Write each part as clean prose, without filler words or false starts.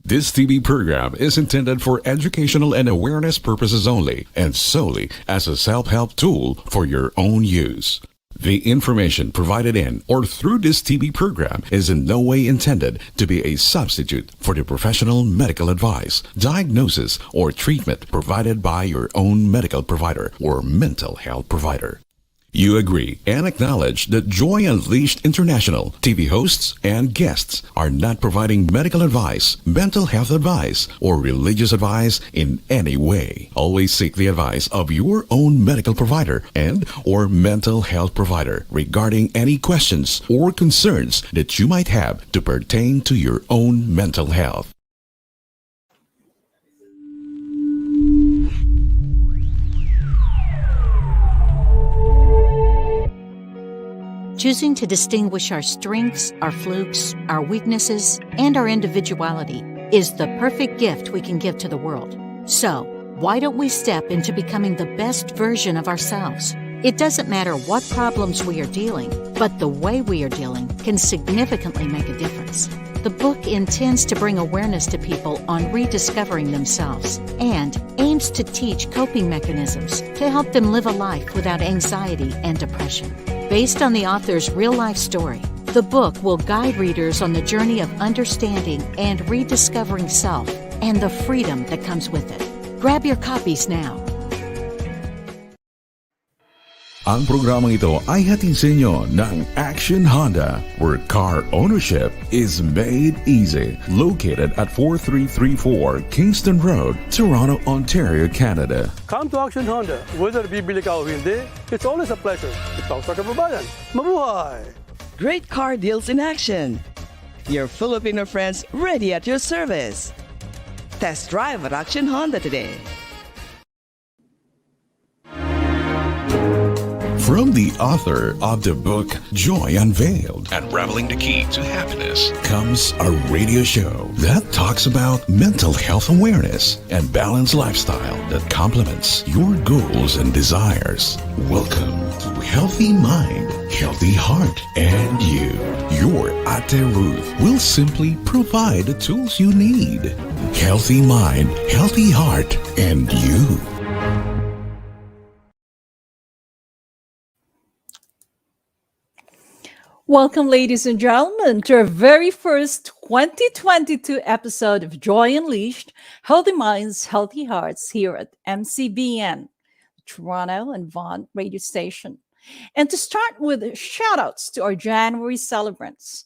This TV program is intended for educational and awareness purposes only and solely as a self-help tool for your own use. The information provided in or through this TV program is in no way intended to be a substitute for the professional medical advice, diagnosis, or treatment provided by your own medical provider or mental health provider. You agree and acknowledge that Joy Unleashed International TV hosts and guests are not providing medical advice, mental health advice, or religious advice in any way. Always seek the advice of your own medical provider and or mental health provider regarding any questions or concerns that you might have to pertain to your own mental health. Choosing to distinguish our strengths, our flukes, our weaknesses, and our individuality is the perfect gift we can give to the world. So, why don't we step into becoming the best version of ourselves? It doesn't matter what problems we are dealing, but the way we are dealing can significantly make a difference. The book intends to bring awareness to people on rediscovering themselves and aims to teach coping mechanisms to help them live a life without anxiety and depression. Based on the author's real-life story, the book will guide readers on the journey of understanding and rediscovering self and the freedom that comes with it. Grab your copies now. Ang programang ito ay hatid sa inyo ng Action Honda, where car ownership is made easy. Located at 4334 Kingston Road, Toronto, Ontario, Canada. Come to Action Honda. Whether bibili ka o hindi, it's always a pleasure to talk sa kababayan. Mabuhay! Great car deals in action. Your Filipino friends ready at your service. Test drive at Action Honda today. From the author of the book Joy Unveiled, Unraveling the Key to Happiness, comes a radio show that talks about mental health awareness and balanced lifestyle that complements your goals and desires. Welcome to Healthy Mind, Healthy Heart, and You. Your Ate Ruth will simply provide the tools you need. Healthy Mind, Healthy Heart, and You. Welcome, ladies and gentlemen, to our very first 2022 episode of Joy Unleashed, Healthy Minds, Healthy Hearts here at MCBN, Toronto and Vaughan radio station. And to start with shout-outs to our January celebrants.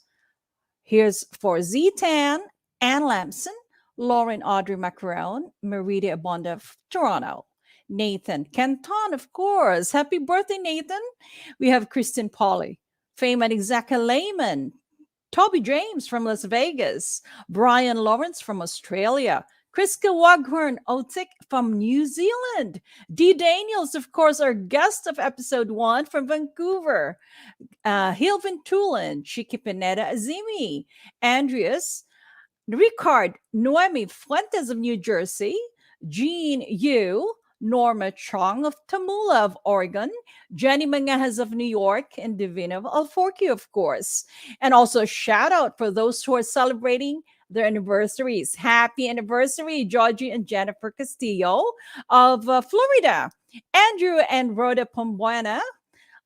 Here's for Z-Tan, Ann Lamson, Lauren Audrey Macaron, Merida Abonda of Toronto. Nathan Canton, of course. Happy birthday, Nathan. We have Kristen Polly. Fame and Zaka Lehman, Toby James from Las Vegas, Brian Lawrence from Australia, Kriska Waghorn Otik from New Zealand, Dee Daniels, of course, our guest of episode 1 from Vancouver, Hilvin Tulin, Chiki Pineda Azimi, Andreas, Ricard Noemi Fuentes of New Jersey, Jean Yu, Norma Chong of Tamula of Oregon, Jenny Mangajas of New York, and Divina of Alforquia, of course. And also a shout out for those who are celebrating their anniversaries. Happy anniversary, Georgie and Jennifer Castillo of Florida, Andrew and Rhoda Pombuena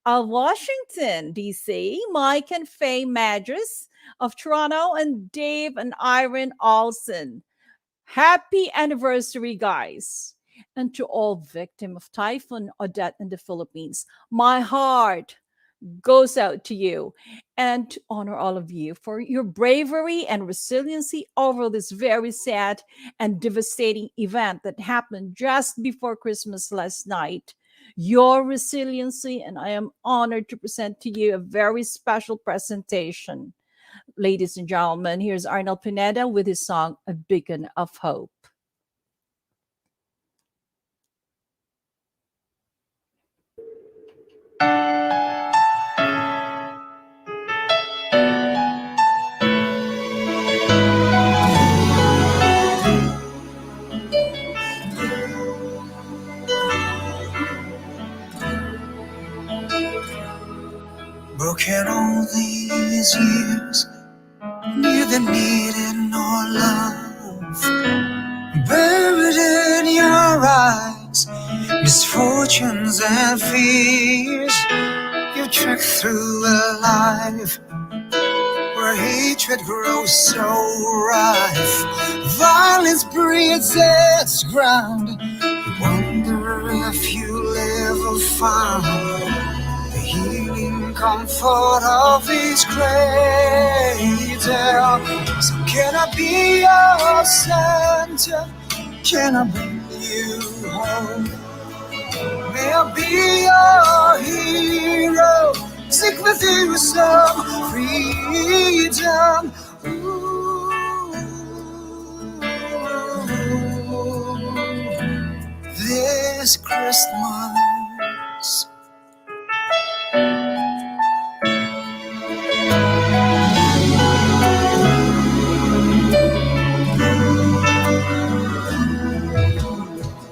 of Washington, D.C., Mike and Faye Madras of Toronto, and Dave and Irene Olson. Happy anniversary, guys. And to all victims of Typhoon Odette in the Philippines, my heart goes out to you and to honor all of you for your bravery and resiliency over this very sad and devastating event that happened just before Christmas last night. Your resiliency, and I am honored to present to you a very special presentation. Ladies and gentlemen, here's Arnold Pineda with his song, A Beacon of Hope. Broken all these years, neither needed nor love. Buried in your eyes, misfortunes and fears. You trek through a life where hatred grows so rife. Violence breeds its ground. You wonder if you'll ever find the healing comfort of His cradle. So can I be your center? Can I bring you home? May I be your hero? Seek with you some freedom. Ooh, this Christmas.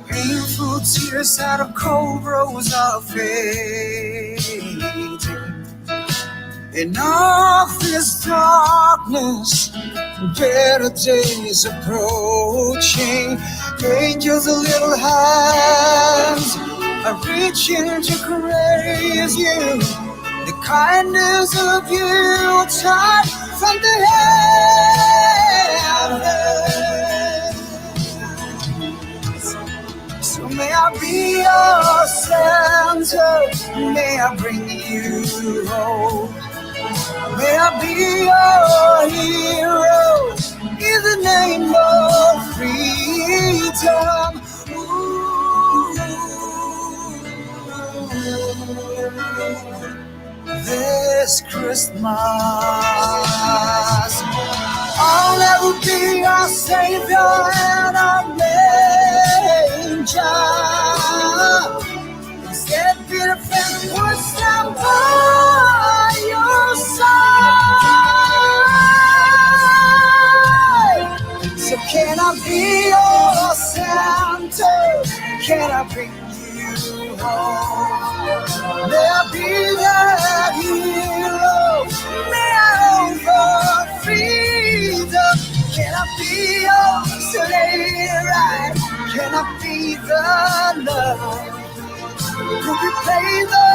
Painful tears out of cold rose are fading. In all this darkness, better days approaching. Angels' little hands are reaching to grace you. The kindness of you taught from the heavens. So may I be your center, may I bring you hope. May I be your hero in the name of freedom. Ooh, this Christmas, I'll never be your savior and a manger. Instead, be the friend who would stand by your side. So can I be your Santa? Can I bring you home? May I be that hero? May I offer freedom? Can I be your sleigh ride? Can I be the love? Could we play the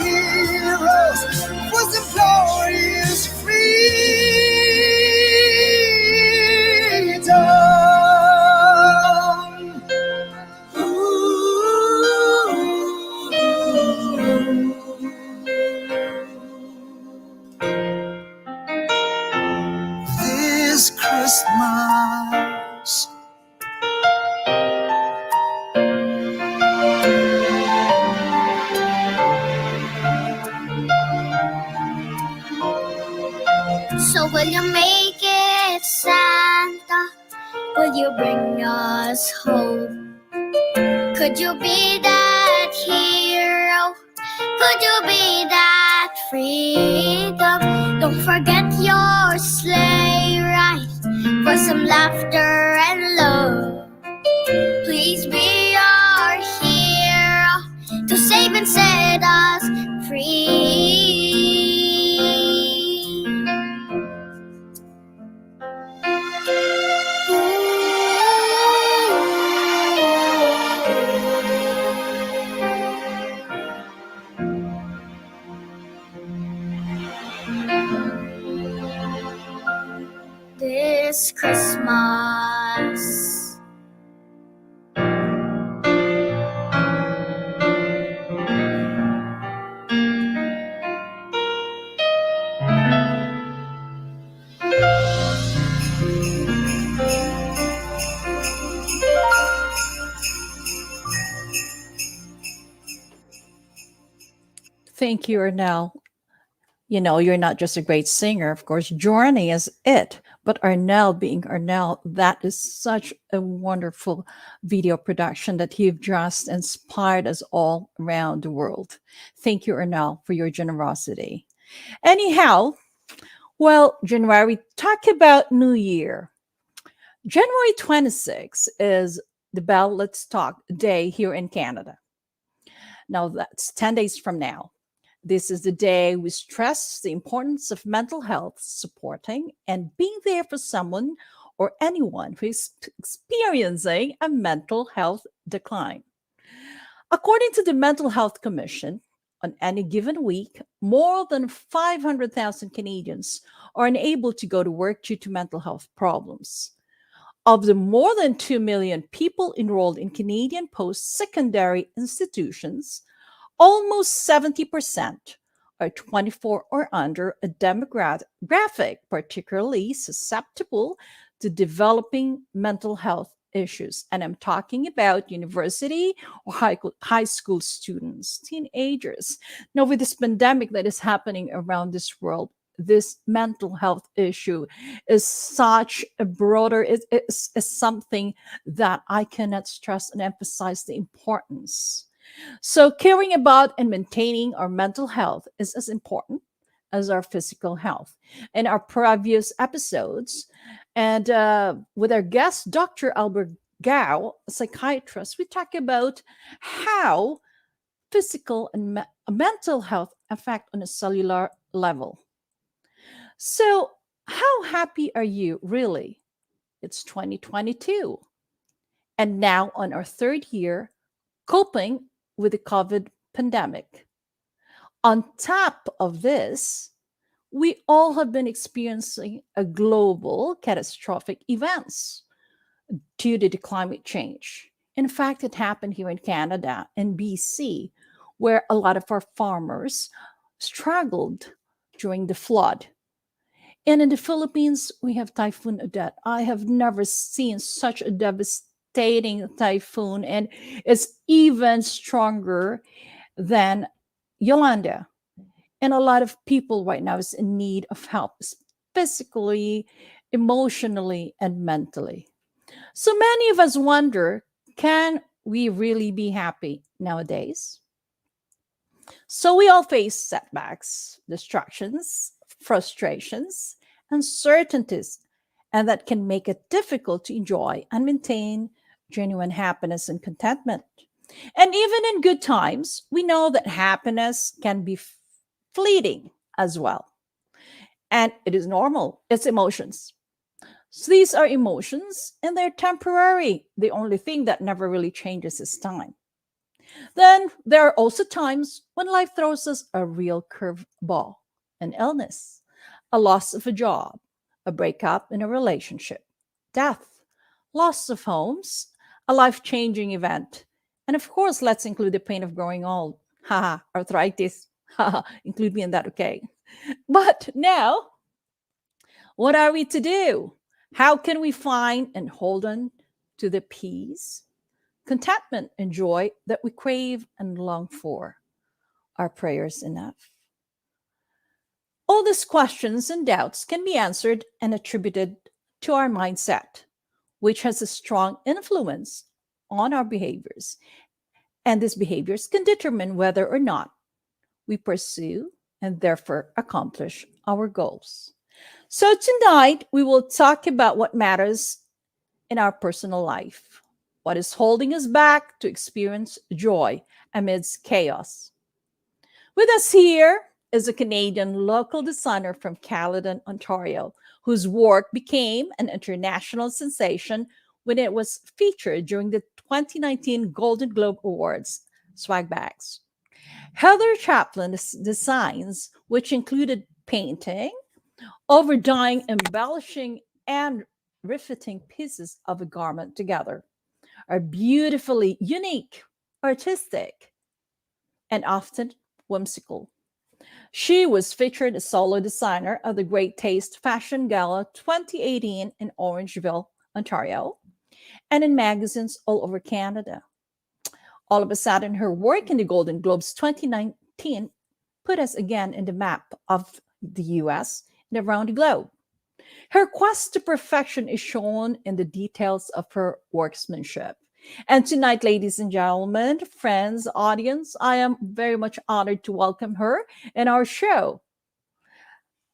heroes for some glorious freedom? This Christmas. So will you make it, Santa? Will you bring us hope? Could you be that hero? Could you be that freedom? Don't forget your sleigh ride for some laughter and love. Please be our hero to save and set us free. This Christmas. Thank you, Arnell. You know, you're not just a great singer, of course. Journey is it. But Arnell being Arnell, that is such a wonderful video production that you've just inspired us all around the world. Thank you, Arnell, for your generosity. Anyhow, well, January, talk about New Year. January 26th is the Bell Let's Talk Day here in Canada. Now, that's 10 days from now. This is the day we stress the importance of mental health, supporting and being there for someone or anyone who is experiencing a mental health decline. According to the Mental Health Commission, on any given week, more than 500,000 Canadians are unable to go to work due to mental health problems. Of the more than 2 million people enrolled in Canadian post secondary institutions, almost 70% are 24 or under, a demographic particularly susceptible to developing mental health issues. And I'm talking about university or high school students, teenagers. Now, with this pandemic that is happening around this world, this mental health issue is such a broader, is something that I cannot stress and emphasize the importance. So, caring about and maintaining our mental health is as important as our physical health. In our previous episodes, and with our guest, Dr. Albert Gao, a psychiatrist, we talk about how physical and mental health affect on a cellular level. So, how happy are you really? It's 2022. And now on our third year, coping with the COVID pandemic. On top of this, we all have been experiencing a global catastrophic events due to the climate change. In fact, it happened here in Canada and BC, where a lot of our farmers struggled during the flood. And in the Philippines, we have Typhoon Odette. I have never seen such a devastating typhoon, and it's even stronger than Yolanda. And a lot of people right now is in need of help, physically, emotionally, and mentally. So many of us wonder, can we really be happy nowadays? So we all face setbacks, distractions, frustrations, uncertainties, and that can make it difficult to enjoy and maintain genuine happiness and contentment. And even in good times, we know that happiness can be fleeting as well. And it is normal, it's emotions. So these are emotions and they're temporary. The only thing that never really changes is time. Then there are also times when life throws us a real curveball, an illness, a loss of a job, a breakup in a relationship, death, loss of homes, a life changing event. And of course, let's include the pain of growing old. Haha, arthritis. Haha, include me in that, okay? But now, what are we to do? How can we find and hold on to the peace, contentment, and joy that we crave and long for? Are prayers enough? All these questions and doubts can be answered and attributed to our mindset, which has a strong influence on our behaviors. And these behaviors can determine whether or not we pursue and therefore accomplish our goals. So, tonight we will talk about what matters in our personal life, what is holding us back to experience joy amidst chaos. With us here is a Canadian local designer from Caledon, Ontario, whose work became an international sensation when it was featured during the 2019 Golden Globe Awards, Swag Bags. Heather Chapplain's designs, which included painting, overdying, embellishing, and riveting pieces of a garment together, are beautifully unique, artistic, and often whimsical. She was featured as solo designer of the Great Taste Fashion Gala 2018 in Orangeville, Ontario, and in magazines all over Canada. All of a sudden, her work in the Golden Globes 2019 put us again in the map of the US and around the globe. Her quest to perfection is shown in the details of her workmanship. And tonight, ladies and gentlemen, friends, audience, I am very much honored to welcome her in our show.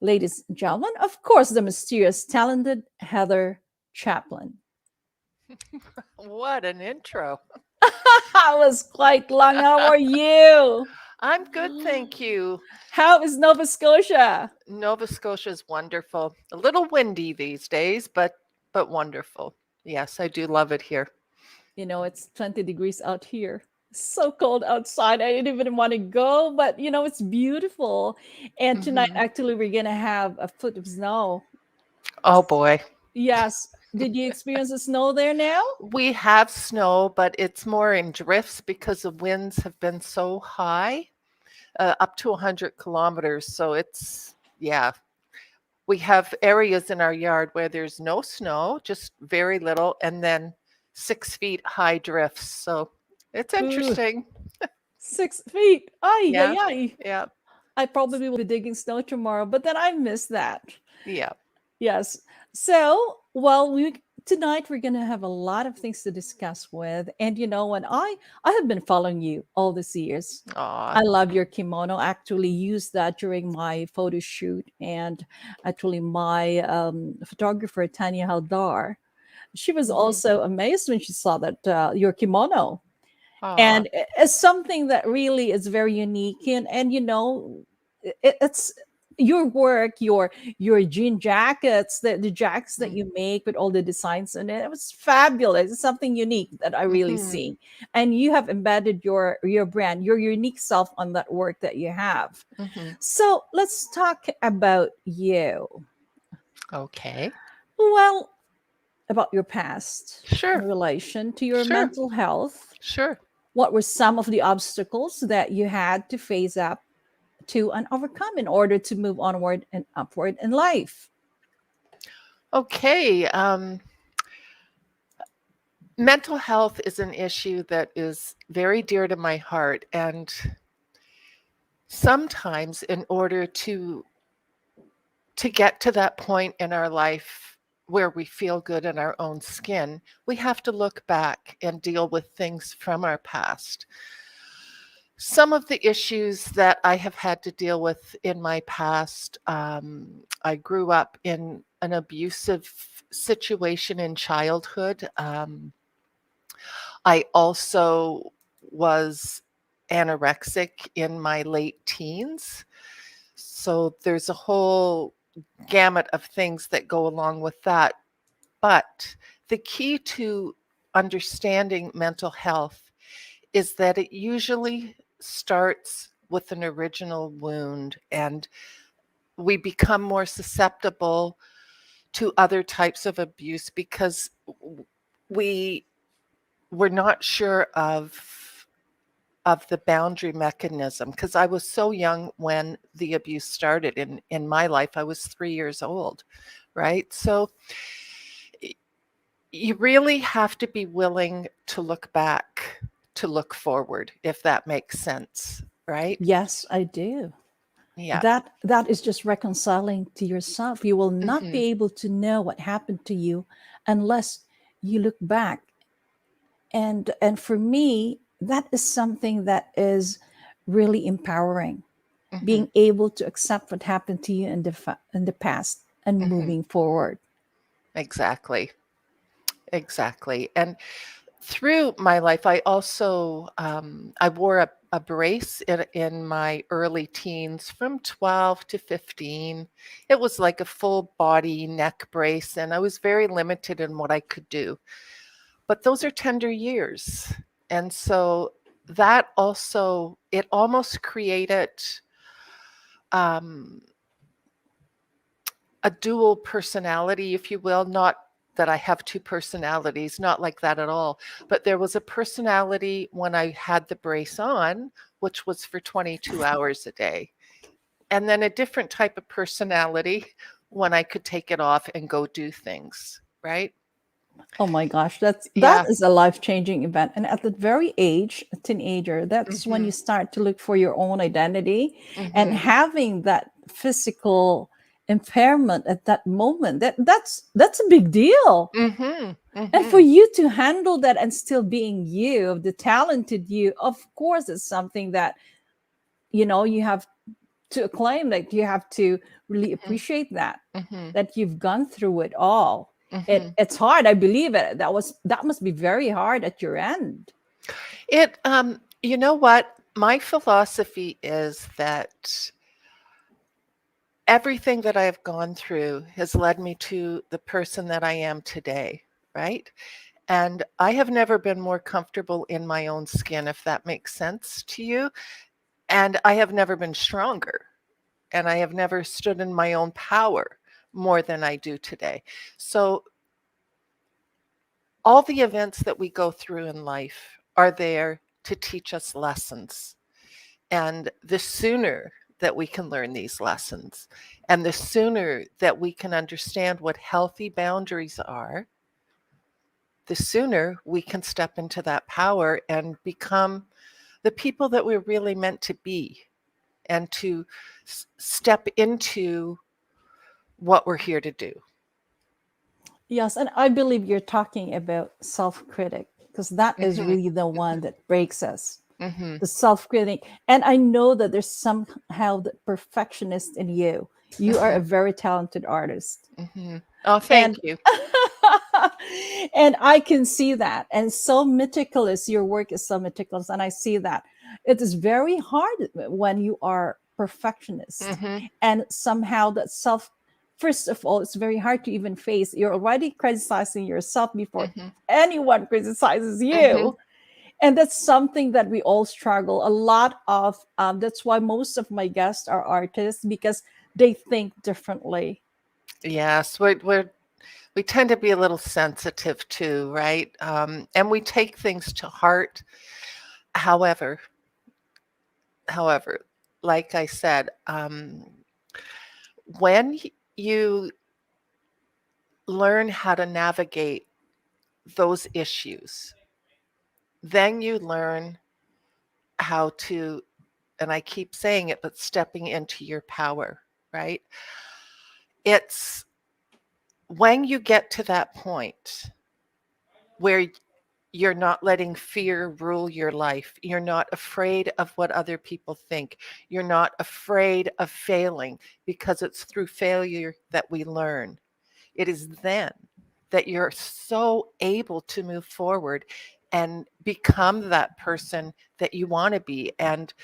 Ladies and gentlemen, of course, the mysterious, talented Heather Chapplain. What an intro. That was quite long. How are you? I'm good, thank you. How is Nova Scotia? Nova Scotia is wonderful. A little windy these days, but but wonderful. Yes, I do love it here. It's 20 degrees out here. So cold outside. I didn't even want to go, but it's beautiful. And tonight, Mhm. actually, we're gonna have a foot of snow. Oh boy. Yes. Did you experience the snow there now? We have snow, but it's more in drifts because the winds have been so high, up to 100 kilometers. So yeah, we have areas in our yard where there's no snow, just very little, and then 6 feet high drifts. So it's Ooh, interesting. 6 feet. Ay, ay, Yeah, ay. yeah, I probably will be digging snow tomorrow, but then I miss that. yeah. Yes. So, well, we tonight we're gonna have a lot of things to discuss with, and when I have been following you all these years. Aw. I love your kimono. I actually used that during my photo shoot, and actually my photographer Tanya Haldar, she was Mhm. also amazed when she saw that your kimono, Aw. and it's something that really is very unique, and it's your work, your jean jackets, the jackets that Mm. you make with all the designs in it was fabulous. It's something unique that I really Mhm. see, and you have embedded your brand, your unique self on that work that you have. Mhm. So let's talk about you. Okay. Well, about your past in Sure. relation to your Sure. mental health. Sure. What were some of the obstacles that you had to face up to and overcome in order to move onward and upward in life? Okay. Mental health is an issue that is very dear to my heart. And sometimes, in order to get to that point in our life where we feel good in our own skin, we have to look back and deal with things from our past. Some of the issues that I have had to deal with in my past, I grew up in an abusive situation in childhood. I also was anorexic in my late teens. So there's a whole gamut of things that go along with that. But the key to understanding mental health is that it usually starts with an original wound, and we become more susceptible to other types of abuse because we were not sure of the boundary mechanism, because I was so young when the abuse started in my life. I was 3 years old, right? So you really have to be willing to look back to look forward, if that makes sense, right? Yes, I do. Yeah. That is just reconciling to yourself. You will not Hmm. be able to know what happened to you unless you look back. And for me, that is something that is really empowering. Hmm. Being able to accept what happened to you in the past and Hmm. moving forward. Exactly. Exactly. And through my life, I also I wore a brace in my early teens from 12 to 15. It was like a full body neck brace, and I was very limited in what I could do. But those are tender years. And so that also, it almost created um, a dual personality, if you will. Not that I have two personalities, not like that at all. But there was a personality when I had the brace on, which was for 22 hours a day. And then a different type of personality when I could take it off and go do things, right? Oh my gosh, that Yeah. is a life-changing event. And at that very age, a teenager, that's when you Hmm. start to look for your own identity, and Hmm. having that physical impairment at that moment, that's a big deal. Hmm. And for Hmm. you to handle that and still being you, the talented you, of course, it's something that you have to acclaim, like you have to really appreciate Hmm. that you've gone through it all. Hmm. It's hard, I believe it. That must be very hard at your end. You know what? My philosophy is that everything that I've gone through has led me to the person that I am today, right? And I have never been more comfortable in my own skin, if that makes sense to you. And I have never been stronger. And I have never stood in my own power more than I do today. So all the events that we go through in life are there to teach us lessons. And the sooner that we can learn these lessons, and the sooner that we can understand what healthy boundaries are, the sooner we can step into that power and become the people that we're really meant to be, and to step into what we're here to do. Yes, and I believe you're talking about self-critic, because that is Mhm. really the one that breaks us. Mhm. The self-critic. And I know that there's somehow the perfectionist in you. You are a very talented artist. Mhm. Oh, thank And you. and I can see that. And so meticulous, your work is so meticulous, and I see that. It is very hard when you are perfectionist. Mhm. And somehow that self, first of all, it's very hard to even face. You're already criticizing yourself before Mhm. anyone criticizes you. Mhm. And that's something that we all struggle a lot of. That's why most of my guests are artists, because they think differently. Yes, we tend to be a little sensitive too, right? And we take things to heart. However, however, like I said, when you learn how to navigate those issues, then you learn how to, and I keep saying it, but stepping into your power, right? It's when you get to that point where you're not letting fear rule your life, you're not afraid of what other people think, you're not afraid of failing, because it's through failure that we learn. It is then that you're so able to move forward and become that person that you want to be. And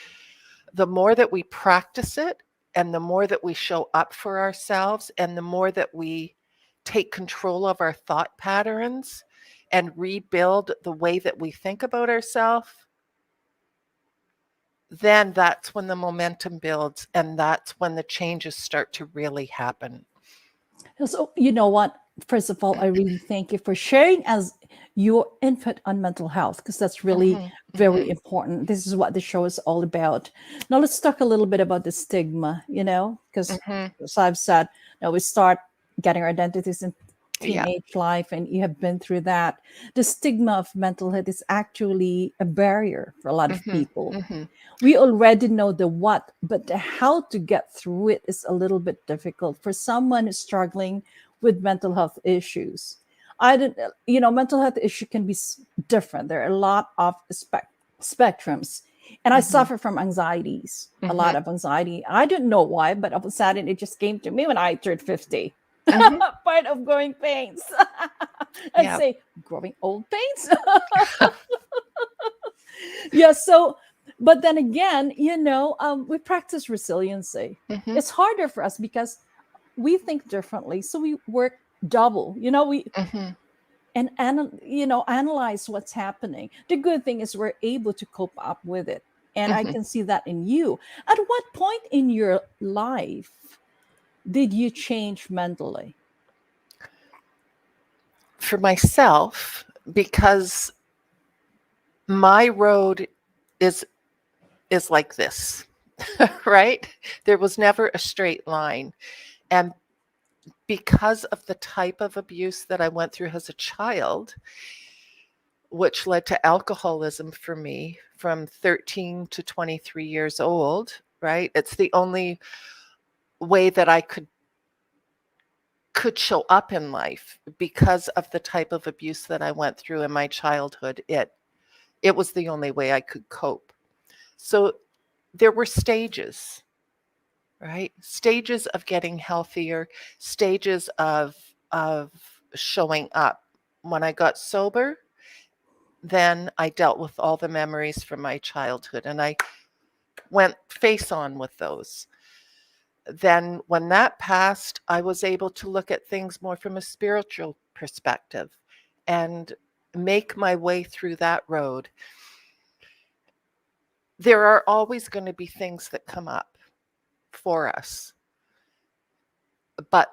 the more that we practice it, and the more that we show up for ourselves, and the more that we take control of our thought patterns and rebuild the way that we think about ourselves, then that's when the momentum builds, and that's when the changes start to really happen. So, you know what? First of all, I really thank you for sharing as your input on mental health, because that's really Mhm, very mhm. important. This is what the show is all about. Now, let's talk a little bit about the stigma, because Mhm. as I've said, now we start getting our identities in Yeah. teenage life, and you have been through that. The stigma of mental health is actually a barrier for a lot of Mhm, people. mhm. We already know the what, but the how to get through it is a little bit difficult for someone who's struggling with mental health issues. I don't, mental health issue can be different. There are a lot of spectrums, and I Mhm, suffer from anxieties, a lot mhm, of anxiety. I don't know why, but all of a sudden it just came to me when I turned 50. mhm. Part of growing pains. I'd Yeah. say growing old pains. Yeah, so but then again, we practice resiliency. Mhm, It's harder for us because we think differently, so we work double. We mhm, analyze what's happening. The good thing is we're able to cope up with it, and I mhm. can see that in you. At what point in your life did you change mentally? For myself, because my road is like this, right? There was never a straight line. And because of the type of abuse that I went through as a child, which led to alcoholism for me from 13 to 23 years old, right? It's the only way that I could show up in life, because of the type of abuse that I went through in my childhood. It was the only way I could cope. So there were stages, right? Stages of getting healthier, stages of showing up. When I got sober, then I dealt with all the memories from my childhood, and I went face on with those. then when that passed, I was able to look at things more from a spiritual perspective and make my way through that road. There are always going to be things that come up for us. But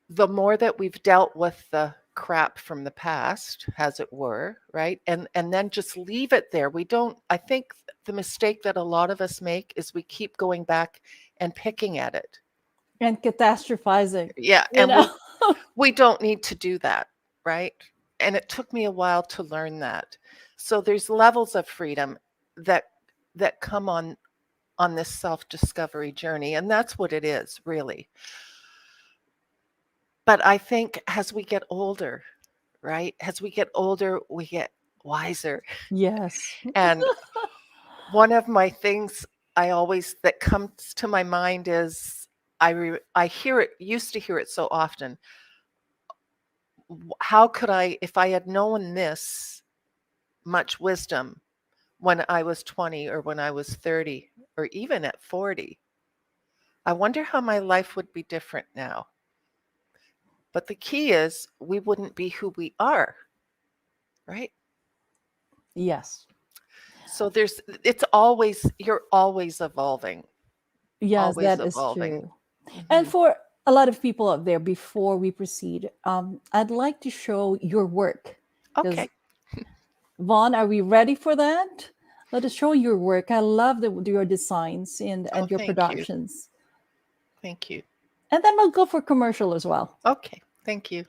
the more that we've dealt with the crap from the past, as it were, right? And then just leave it there. I think the mistake that a lot of us make is we keep going back and picking at it. And catastrophizing. Yeah. And we don't need to do that, right? And it took me a while to learn that. So there's levels of freedom that come on this self-discovery journey. And that's what it is, really. But I think as we get older, right? As we get older, we get wiser. Yes. And one of my things that comes to my mind is I used to hear it so often. How could I, if I had known this much wisdom when I was 20 or when I was 30 or even at 40, I wonder how my life would be different now. But the key is we wouldn't be who we are, right? Yes. So you're always evolving. Yes, Always that is evolving. true. And for a lot of people out there, before we proceed, I'd like to show your work. 'Cause, Okay. Vaughn, are we ready for that? Let us show your work. I love your designs and your thank you. productions. Thank you. And then we'll go for commercial as well. Okay. Thank you.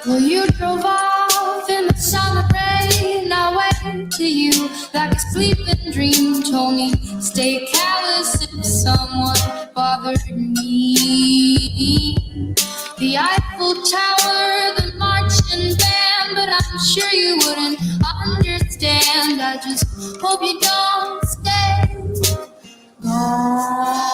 Well, you drove off in the summer rain. I went to you like a sleeping dream. Told me stay callous if someone bothered me. The Eiffel Tower, the marching band, but I'm sure you wouldn't understand. I just hope you don't stay long.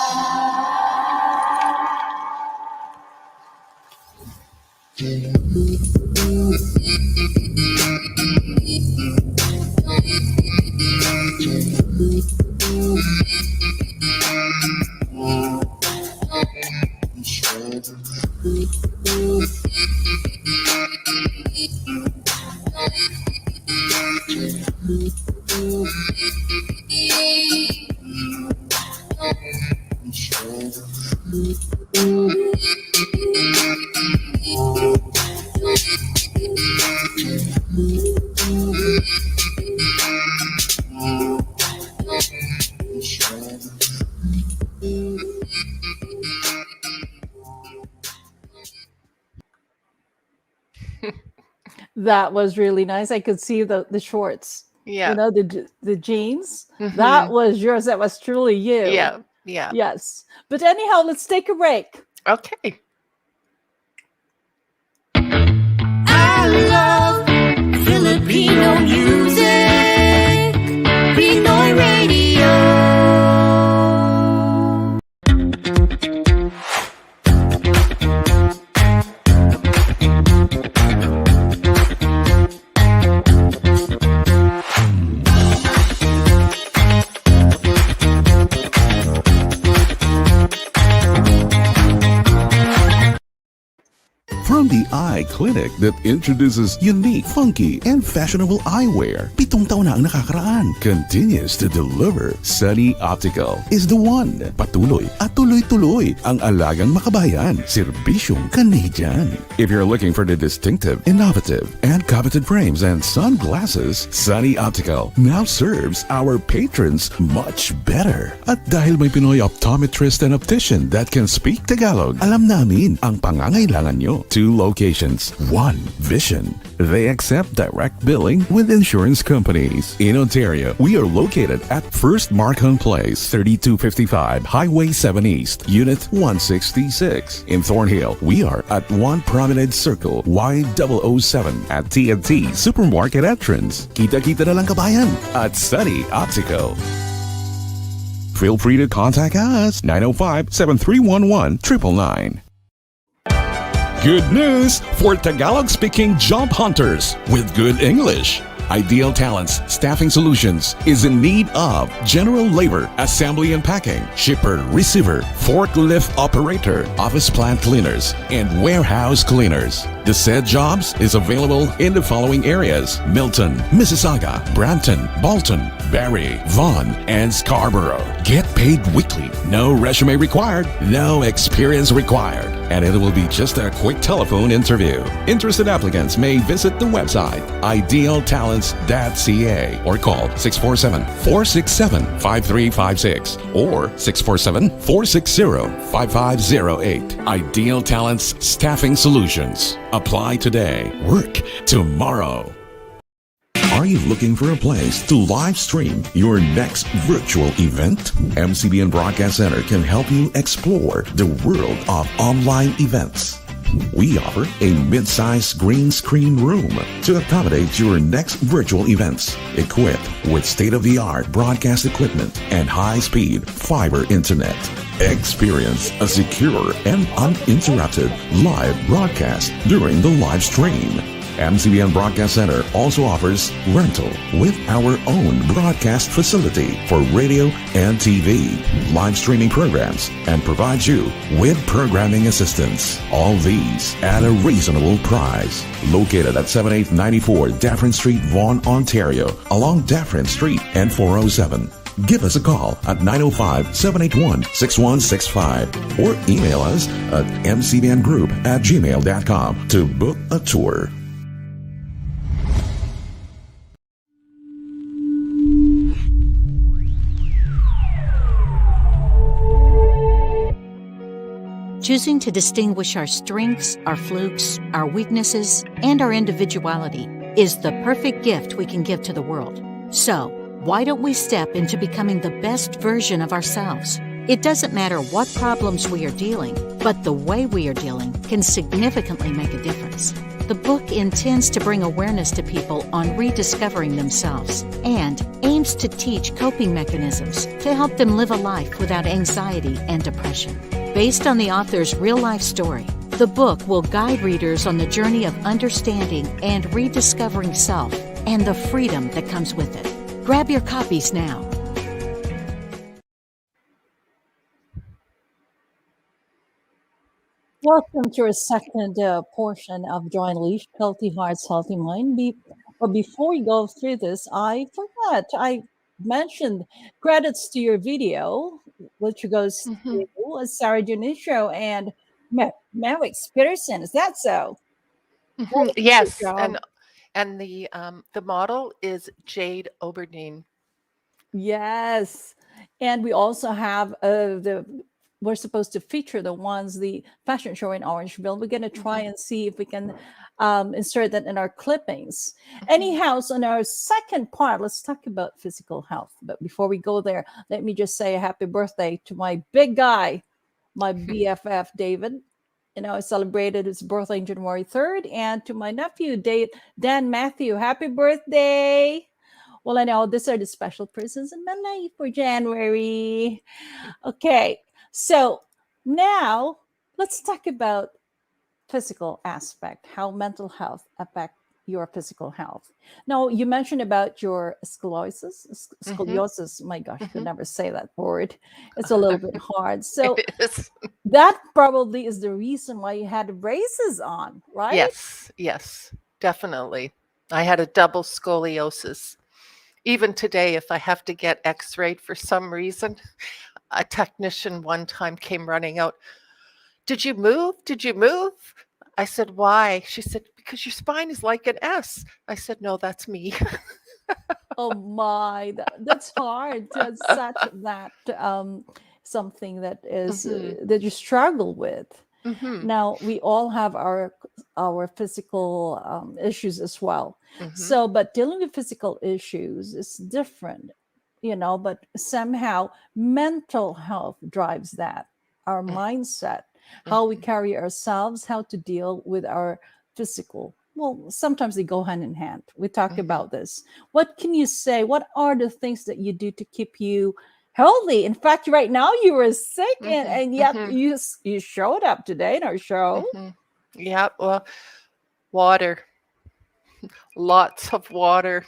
That was really nice. I could see the shorts. Yeah. You know, the jeans. That was yours. That was truly you. Yeah. Yeah. Yes. But anyhow, let's take a break. Okay. I love Filipino music, Pinoy radio. From the eye clinic that introduces unique, funky, and fashionable eyewear, 7 taon na ang nakakaraan, continues to deliver. Sunny Optical is the one. Patuloy at tuloy-tuloy ang alagang makabayan, serbisyong Canadian. If you're looking for the distinctive, innovative, and coveted frames and sunglasses, Sunny Optical now serves our patrons much better. At dahil may Pinoy optometrist and optician that can speak Tagalog, alam namin ang pangangailangan nyo. 2 locations clients, one vision. They accept direct billing with insurance companies. In Ontario, we are located at First Markham Place, 3255 Highway 7 East, Unit 166. In Thornhill, we are at 1 Promenade Circle, Y007 at TNT Supermarket Entrance. Kita-kita na lang kabayan at Sunny Optical. Feel free to contact us, 905-7311-999. Good news for Tagalog-speaking job hunters with good English. Ideal Talents Staffing Solutions is in need of general labor, assembly and packing, shipper, receiver, forklift operator, office plant cleaners, and warehouse cleaners. The said jobs is available in the following areas: Milton, Mississauga, Brampton, Bolton, Barrie, Vaughan, and Scarborough. Get paid weekly. No resume required, no experience required, and it will be just a quick telephone interview. Interested applicants may visit the website idealtalents.ca or call 647-467-5356 or 647-460-5508. Ideal Talents Staffing Solutions. Apply today. Work tomorrow. Are you looking for a place to live stream your next virtual event? MCBN Broadcast Center can help you explore the world of online events. We offer a mid-size green screen room to accommodate your next virtual events, equipped with state-of-the-art broadcast equipment and high-speed fiber internet. Experience a secure and uninterrupted live broadcast during the live stream. MCBN Broadcast Center also offers rental with our own broadcast facility for radio and TV, live streaming programs, and provides you with programming assistance. All these at a reasonable price. Located at 7894 Daffrin Street, Vaughan, Ontario, along Daffrin Street and 407. Give us a call at 905-781-6165 or email us at mcbngroup@gmail.com to book a tour. Choosing to distinguish our strengths, our flukes, our weaknesses, and our individuality is the perfect gift we can give to the world. So, why don't we step into becoming the best version of ourselves? It doesn't matter what problems we are dealing, but the way we are dealing can significantly make a difference. The book intends to bring awareness to people on rediscovering themselves and aims to teach coping mechanisms to help them live a life without anxiety and depression. Based on the author's real-life story, the book will guide readers on the journey of understanding and rediscovering self and the freedom that comes with it. Grab your copies now. Welcome to our second portion of Joy and Leash, Healthy Hearts, Healthy Mind. But before we go through this, I forgot. I mentioned credits to your video, which goes to Sarah Dionisio and Mavic Peterson. Is that so? Yes, and the model is Jade Oberdeen. Yes, and we also have we're supposed to feature the fashion show in Orangeville. We're going to try and see if we can insert that in our clippings. Anyhow, so in our second part, let's talk about physical health. But before we go there, let me just say a happy birthday to my big guy, my BFF, David. I celebrated his birthday on January 3rd. And to my nephew, Dan Matthew, happy birthday. Well, I know these are the special persons in my life for January. Okay. So now let's talk about physical aspect, how mental health affect your physical health. Now, you mentioned about your scoliosis. My gosh, I could never say that word. It's a little bit hard. So that probably is the reason why you had braces on, right? Yes, definitely. I had a double scoliosis. Even today, if I have to get x-rayed for some reason, a technician one time came running out. Did you move? I said, why? She said, because your spine is like an S. I said, no, that's me. Oh my, that's hard. That's such that something that is that you struggle with. Now we all have our our physical issues as well. Mhm. So, but dealing with physical issues is different, but somehow mental health drives that, our mindset, how we carry ourselves, how to deal with our physical. Well, sometimes they go hand in hand. We talked about this. What can you say? What are the things that you do to keep you healthy? In fact, right now you were sick, and yet you showed up today in our show. Yeah, well, water, lots of water,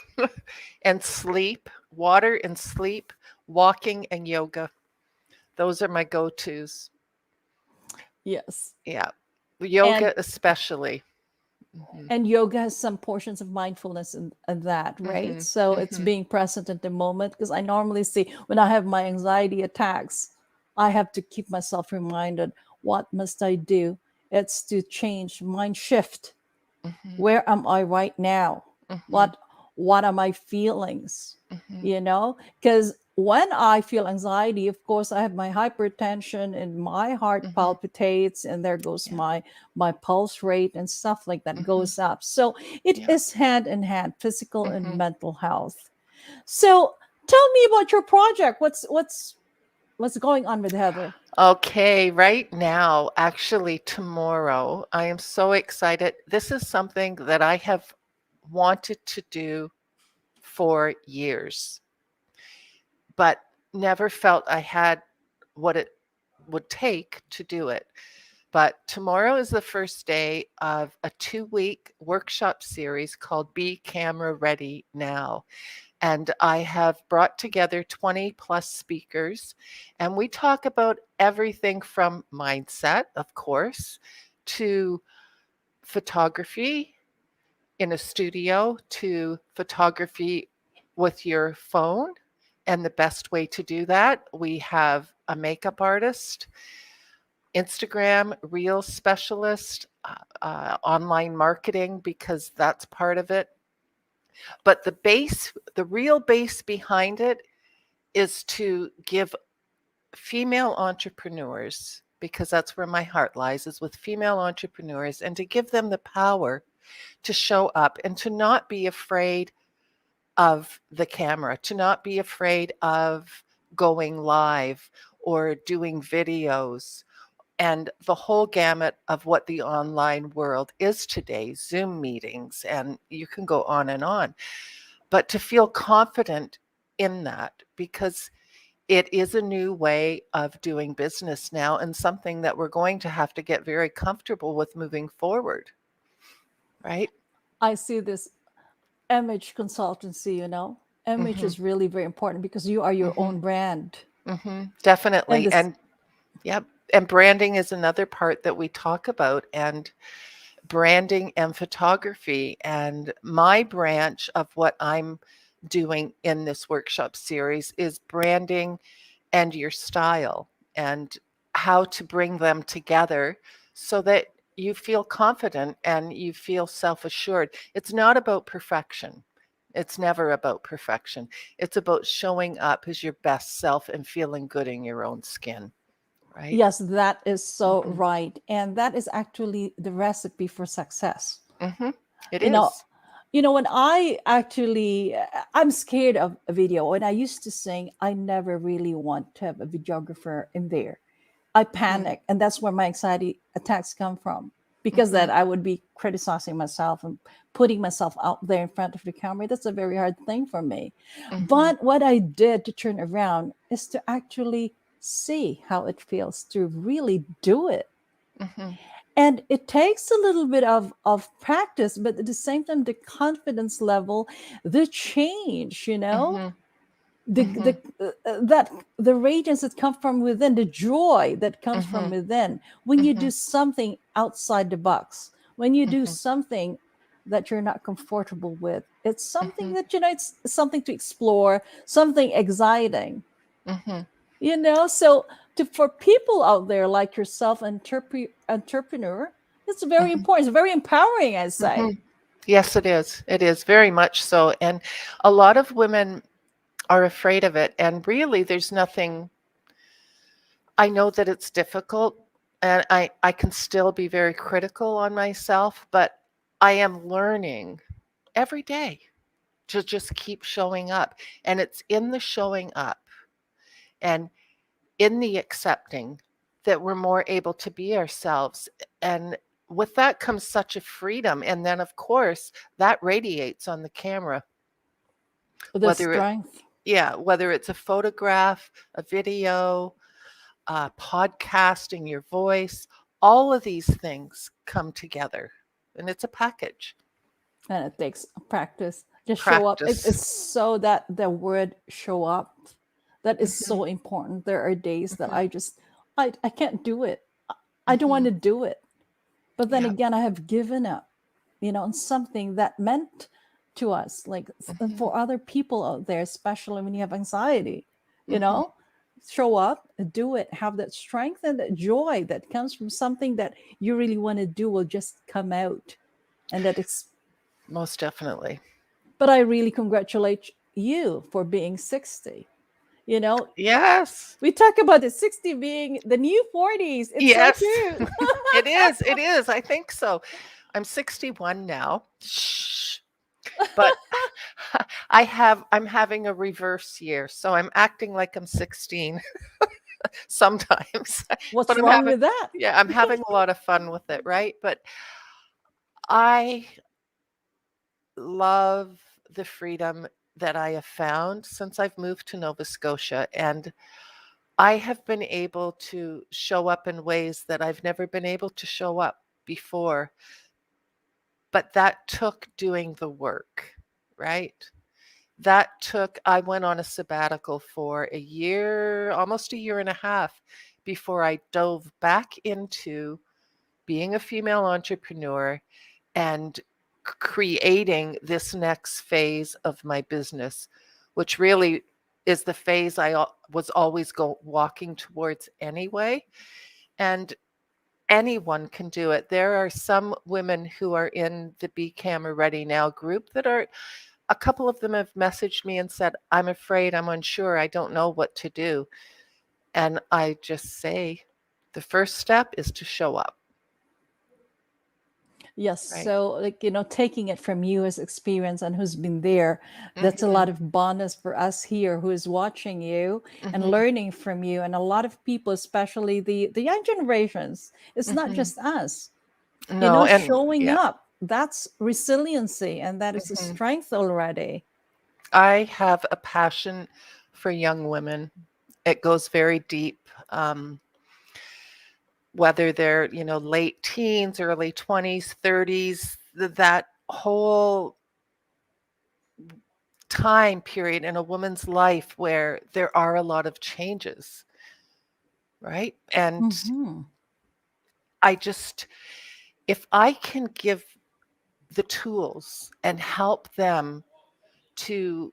and sleep, water and sleep, walking and yoga. Those are my go-tos. Yes. Yeah, And yoga especially. and yoga has some portions of mindfulness in that, right? So it's being present at the moment, because I normally see when I have my anxiety attacks, I have to keep myself reminded, what must I do? It's to change, mind shift. Where am I right now? What are my feelings? Because when I feel anxiety, of course, I have my hypertension and my heart palpitates, and there goes my pulse rate and stuff like that goes up. So it is hand in hand, physical and mental health. So tell me about your project. What's going on with Heather? Okay, right now, actually tomorrow, I am so excited. This is something that I have wanted to do for years, but never felt I had what it would take to do it. But tomorrow is the first day of a 2-week workshop series called Be Camera Ready Now. And I have brought together 20 plus speakers, and we talk about everything from mindset, of course, to photography in a studio, to photography with your phone and the best way to do that. We have a makeup artist, Instagram reel specialist, online marketing, because that's part of it. But the real base behind it is to give female entrepreneurs, because that's where my heart lies, is with female entrepreneurs, and to give them the power to show up and to not be afraid of the camera, to not be afraid of going live or doing videos and the whole gamut of what the online world is today, Zoom meetings, and you can go on and on. But to feel confident in that, because it is a new way of doing business now, and something that we're going to have to get very comfortable with moving forward, right? I see this image consultancy, image is really very important, because you are your own brand. And Definitely. this, And yep. And branding is another part that we talk about, and branding and photography. And my branch of what I'm doing in this workshop series is branding and your style, and how to bring them together so that you feel confident and you feel self-assured. It's not about perfection. It's never about perfection. It's about showing up as your best self and feeling good in your own skin, right? yes, that is so right. And that is actually the recipe for success. It You know, is. when I'm scared of a video. When I used to sing, I never really want to have a videographer in there. I panic, and that's where my anxiety attacks come from, because that I would be criticizing myself and putting myself out there in front of the camera. That's a very hard thing for me. But what I did to turn around is to actually see how it feels to really do it. And it takes a little bit of practice, but at the same time, the confidence level, the change, the radiance that comes from within, the joy that comes from within when you do something outside the box, when you do something that you're not comfortable with. It's something that it's something to explore, something exciting. So for people out there like yourself, entrepreneur, it's very important. It's very empowering, I say. Yes, it is. It is very much so. And a lot of women are afraid of it. And really, there's nothing, I know that it's difficult, And I can still be very critical on myself, but I am learning every day to just keep showing up. And it's in the showing up and in the accepting that we're more able to be ourselves. And with that comes such a freedom. And then, of course, that radiates on the camera. The Whether it, strength. whether it's a photograph, a video, podcasting, your voice, all of these things come together, and it's a package. And it takes practice. Just show up. It's Practice. so that the word show up, that is Mhm, so important. There are days that mhm, I can't do it. I don't want mhm. to do it. But then Yeah. again, I have given up, on something that meant to us, like Mhm, for other people out there, especially when you have anxiety, you mhm. know, show up, do it, have that strength and that joy that comes from something that you really want to do will just come out. And that it's, Most definitely. but I really congratulate you for being 60. You know, Yes. we talk about the 60 being the new 40s. It's so Yes. cute. It is. It is. I think so. I'm 61 now. Shh. But I'm having a reverse year, so I'm acting like I'm 16 sometimes. What's But wrong with that? I'm having a lot of fun with it, right? But I love the freedom that I have found since I've moved to Nova Scotia, and I have been able to show up in ways that I've never been able to show up before. But that took doing the work, right? I went on a sabbatical for a year, almost a year and a half, before I dove back into being a female entrepreneur and creating this next phase of my business, which really is the phase I was always walking towards anyway. And anyone can do it. There are some women who are in the Be Camera Ready Now group that are, a couple of them have messaged me and said, I'm afraid, I'm unsure, I don't know what to do. And I just say, the first step is to show up, Yes. right? So, like, taking it from you as experience and who's been there, that's a Hmm. lot of bonus for us here who is watching you and Hmm. learning from you. And a lot of people, especially the young generations, it's not Hmm. just us, No, and showing yeah. up. That's resiliency and that is a Hmm. strength already. I have a passion for young women. It goes very deep. Whether they're, late teens, early 20s, 30s, that whole time period in a woman's life where there are a lot of changes, right? And Hmm. I just, if I can give the tools and help them to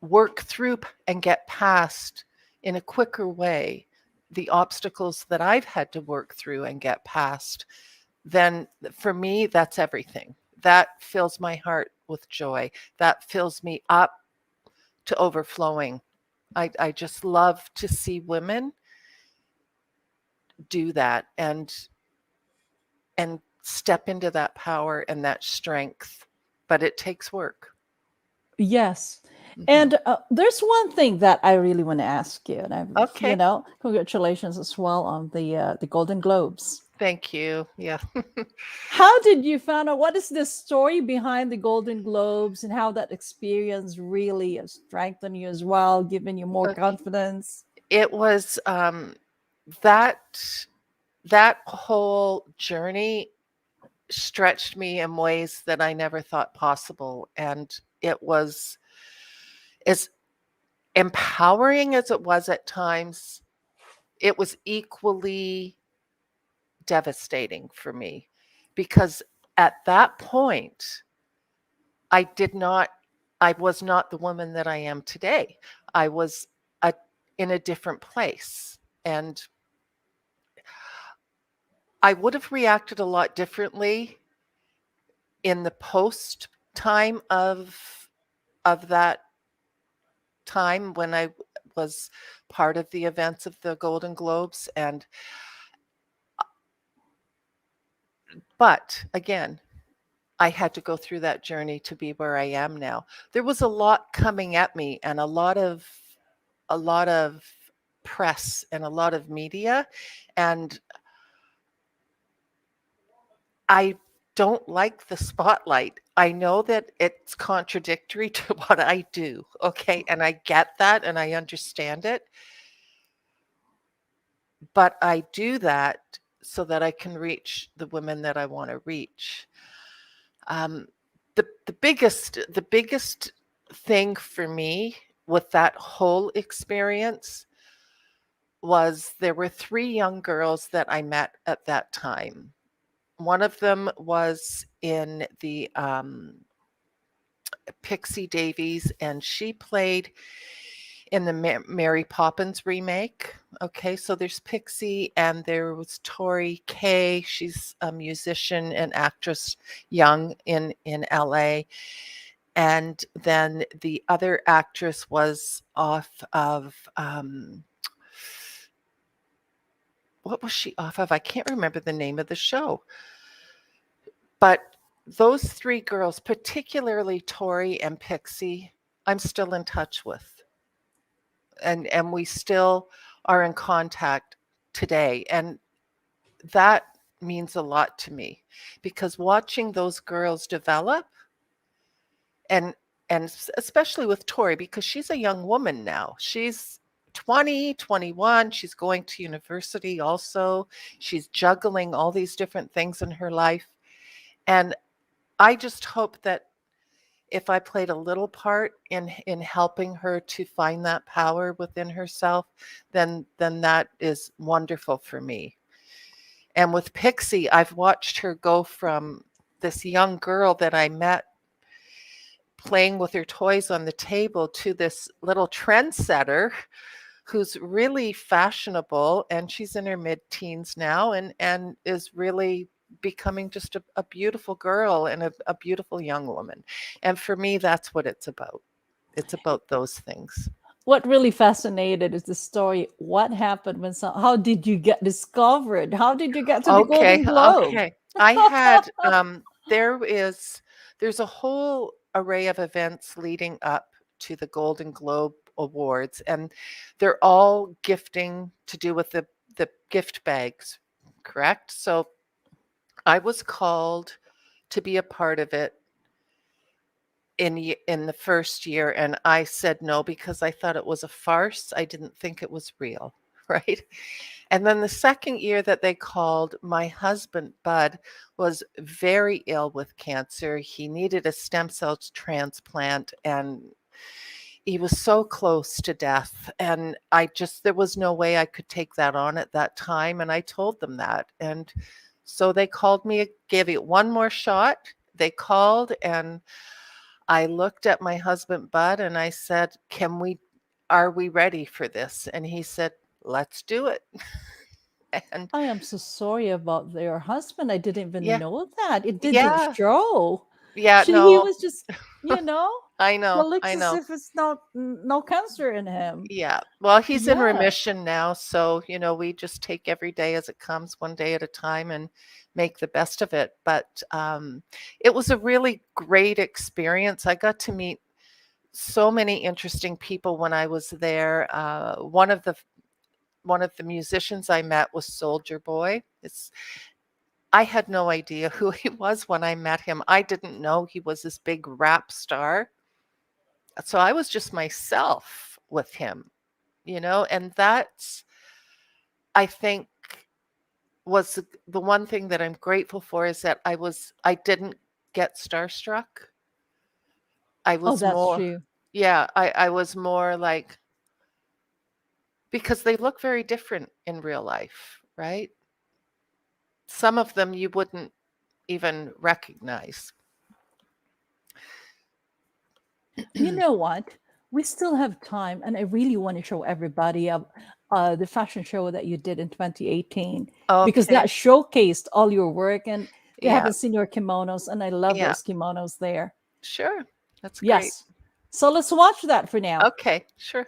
work through and get past in a quicker way the obstacles that I've had to work through and get past, then for me, that's everything. That fills my heart with joy. That fills me up to overflowing. I just love to see women do that and step into that power and that strength. But it takes work. Yes. Hmm. And there's one thing that I really want to ask you, and Okay. congratulations as well on the Golden Globes. Thank you. Yeah. How did you find out what is the story behind the Golden Globes and how that experience really has strengthened you as well, given you more Okay. confidence? It was that that whole journey stretched me in ways that I never thought possible. And it was as empowering as it was at times, it was equally devastating for me because at that point, I did not, I was not the woman that I am today. I was a, in a different place. And I would have reacted a lot differently in the post time of that time when I was part of the events of the Golden Globes. And But again, I had to go through that journey to be where I am now. There was a lot coming at me, and a lot of press and a lot of media, and I don't like the spotlight. I know that it's contradictory to what I do, okay? And I get that and I understand it. But I do that so that I can reach the women that I want to reach. Um, the biggest thing for me with that whole experience was there were 3 young girls that I met at that time. One of them was in the Pixie Davies, and she played in the Mary Poppins remake. Okay, so there's Pixie, and there was Tori Kay. She's a musician and actress, young in LA. And then the other actress was off of what was she off of? I can't remember the name of the show. But those 3 girls, particularly Tori and Pixie, I'm still in touch with. And we still are in contact today. And that means a lot to me, because watching those girls develop, and especially with Tori, because she's a young woman now. She's 20, 21. She's going to university also. She's juggling all these different things in her life. And I just hope that if I played a little part in helping her to find that power within herself, then that is wonderful for me. And with Pixie, I've watched her go from this young girl that I met playing with her toys on the table to this little trendsetter who's really fashionable, and she's in her mid-teens now, and is really becoming just a beautiful girl and a beautiful young woman. And for me, that's what it's about. It's about those things. What really fascinated is the story. What happened when how did you get discovered? How did you get to the Golden Globe? Okay. I had there's a whole array of events leading up to the Golden Globe Awards, and they're all gifting to do with the gift bags, correct? So I was called to be a part of it in the first year, and I said no because I thought it was a farce. I didn't think it was real, right? And then the second year that they called, my husband, Bud, was very ill with cancer. He needed a stem cell transplant, and he was so close to death. And there was no way I could take that on at that time. And I told them that. And so they called me, gave it one more shot. They called, and I looked at my husband, Bud, and I said, are we ready for this? And he said, let's do it. And I am so sorry about your husband. I didn't even yeah, know that. It didn't yeah, show. yeah, He no, was just, you know, I he know, looks as if it's no cancer in him. Yeah. Well, he's in Yeah. remission now. So, we just take every day as it comes, one day at a time, and make the best of it. But it was a really great experience. I got to meet so many interesting people when I was there. One of the musicians I met was Soldier Boy. I had no idea who he was when I met him. I didn't know he was this big rap star. So I was just myself with him, and that's, I think, was the one thing that I'm grateful for, is that I didn't get starstruck. I Oh, was that's more, true. yeah, I was more like, because they look very different in real life, right? Some of them you wouldn't even recognize. You know what? We still have time, and I really want to show everybody the fashion show that you did in 2018, because that Okay. showcased all your work, and we Yeah. haven't seen your kimonos, and I love Yeah. those kimonos there. Sure. That's great. Yes. So let's watch that for now. Okay. Sure.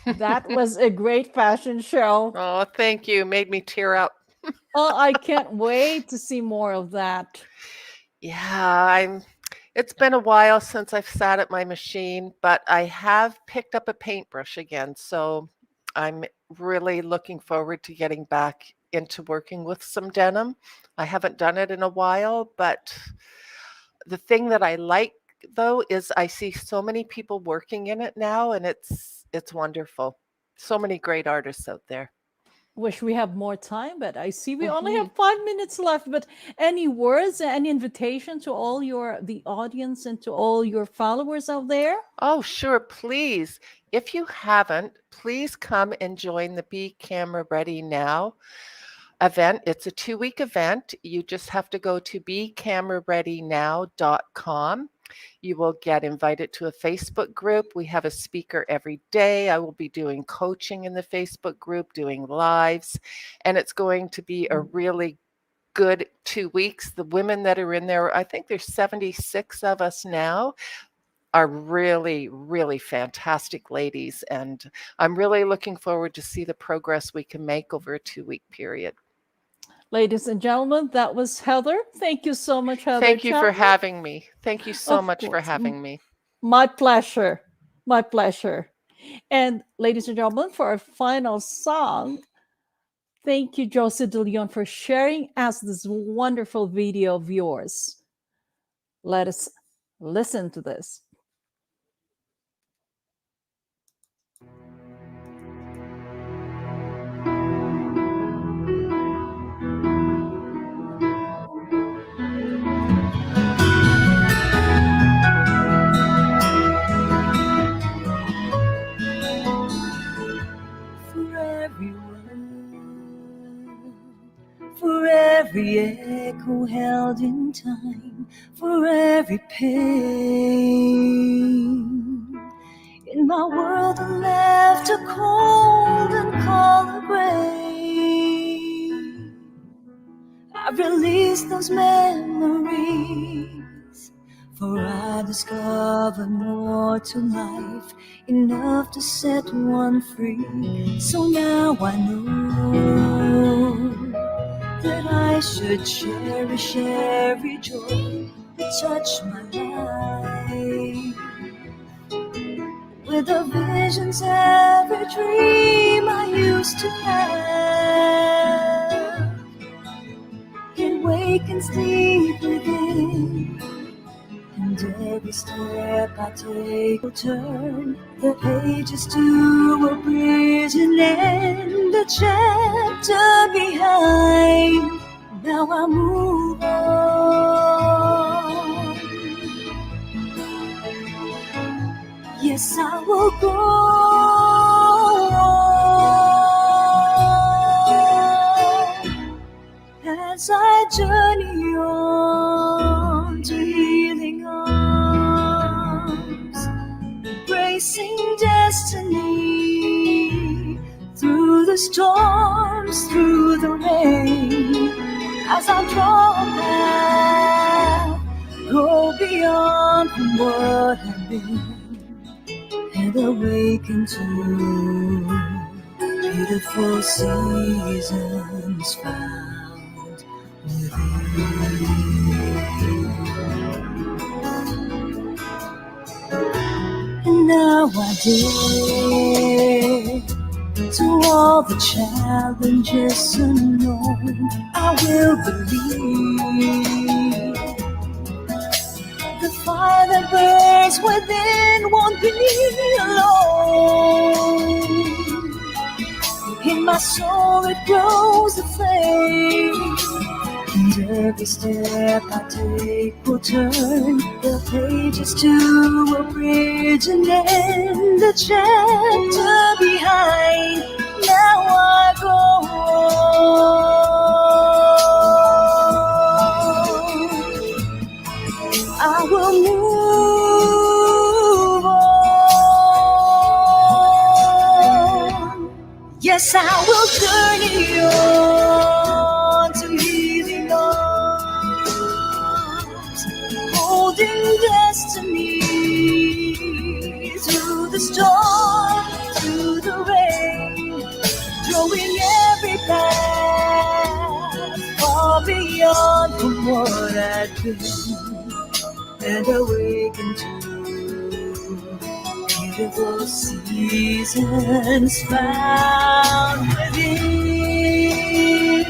That was a great fashion show. Oh, thank you. Made me tear up. Oh, I can't wait to see more of that. Yeah, it's been a while since I've sat at my machine, but I have picked up a paintbrush again. So I'm really looking forward to getting back into working with some denim. I haven't done it in a while, but the thing that I like though is I see so many people working in it now, and it's wonderful. So many great artists out there. Wish we have more time, but I see we only have 5 minutes left. But any words, any invitation to all the audience and to all your followers out there? Oh, sure, please. If you haven't, please come and join the Be Camera Ready Now event. It's a 2-week event. You just have to go to becamerareadynow.com. You will get invited to a Facebook group. We have a speaker every day. I will be doing coaching in the Facebook group, doing lives, and it's going to be a really good 2 weeks. The women that are in there, I think there's 76 of us now, are really, really fantastic ladies. And I'm really looking forward to see the progress we can make over a 2-week period. Ladies and gentlemen, that was Heather. Thank you so much, Heather. Thank you for Chapman. having me. Thank you so Of much for course. having me. My pleasure. My pleasure. And ladies and gentlemen, for our final song, thank you, Josie De Leon, for sharing us this wonderful video of yours. Let us listen to this. For every echo held in time, for every pain in my world I left a cold and color gray. I released those memories, for I discovered more to life, enough to set one free. So now I know that I should cherish every joy that touched my life, with the visions, every dream I used to have. It wakens deep within, and every step I take will turn the pages to a bridge and end the chapter behind. Now I move on. Yes, I will go on as I journey on to healing arms, embracing destiny through the storms, through the rain. As I draw back, go beyond from what I've been, and awaken to beautiful seasons found within. And now I dare to all the challenges unknown, I will believe the fire that burns within won't be alone. In my soul it grows a flame, and every step I take will turn the pages to a bridge and end the chapter behind. Now I go on. I will move on. Yes, I will journey on to healing arms, holding destiny through the storm, through the what had been and awaken to beautiful seasons found within.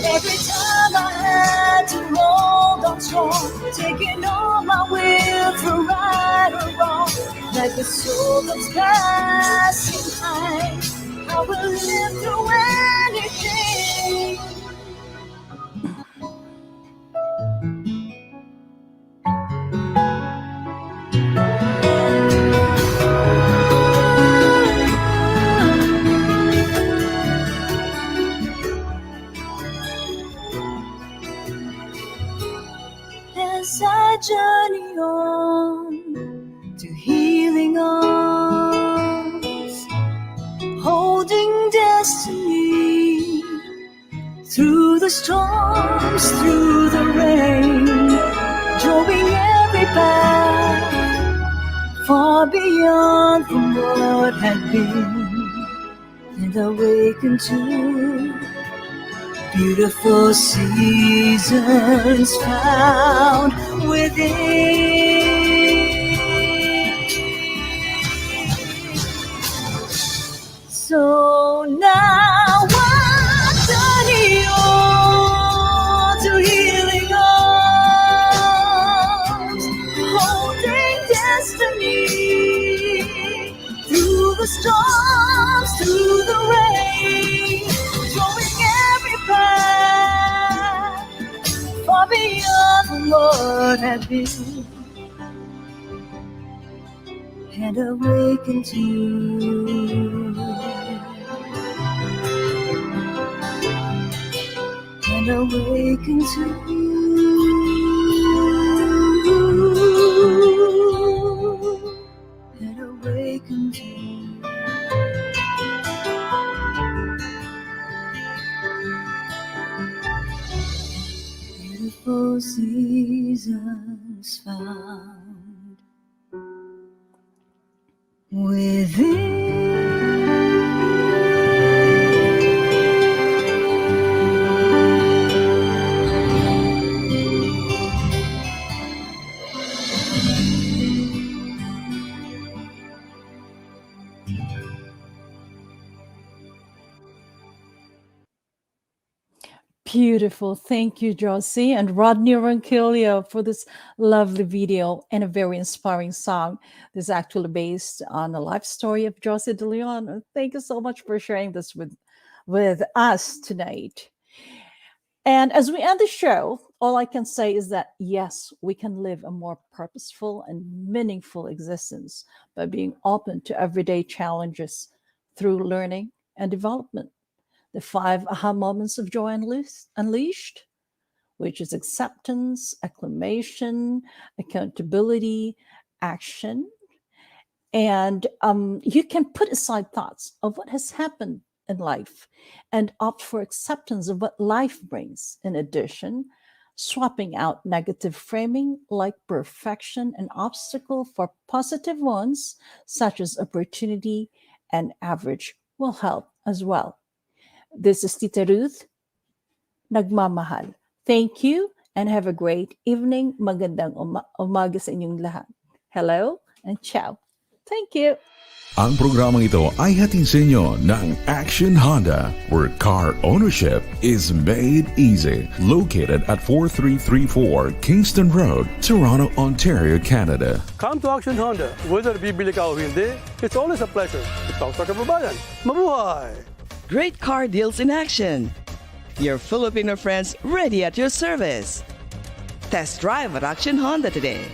Every time I had to hold on strong, taking all my will for right or wrong, like the soul that's passing time, I will live through anything. As I journey on to healing arms, holding destiny through the storms, through the rain, drawing every path far beyond from what had been, and awaken to beautiful seasons found within. So now I'm turning on to healing arms, holding destiny through the storms, through the rain, drawing every path far beyond what had been, and awaken to and awaken to and awaken to beautiful seasons found within. Beautiful. Thank you, Josie and Rodney Ronquillo, for this lovely video and a very inspiring song. This is actually based on the life story of Josie De Leon. Thank you so much for sharing this with us tonight. And as we end the show, all I can say is that yes, we can live a more purposeful and meaningful existence by being open to everyday challenges through learning and development. The 5 aha moments of joy unleashed, which is acceptance, acclamation, accountability, action. And you can put aside thoughts of what has happened in life and opt for acceptance of what life brings. In addition, swapping out negative framing like perfection and obstacle for positive ones, such as opportunity and average, will help as well. This is Tita Ruth, nagmamahal. Thank you and have a great evening. Magandang umaga sa inyong lahat. Hello and ciao. Thank you. Ang programang ito ay hatid sa inyo ng Action Honda, where car ownership is made easy. Located at 4334 Kingston Road, Toronto, Ontario, Canada. Come to Action Honda. Whether bibili ka o hindi, it's always a pleasure to talk sa kababayan. Mabuhay! Great car deals in action. Your Filipino friends ready at your service. Test drive at Action Honda today.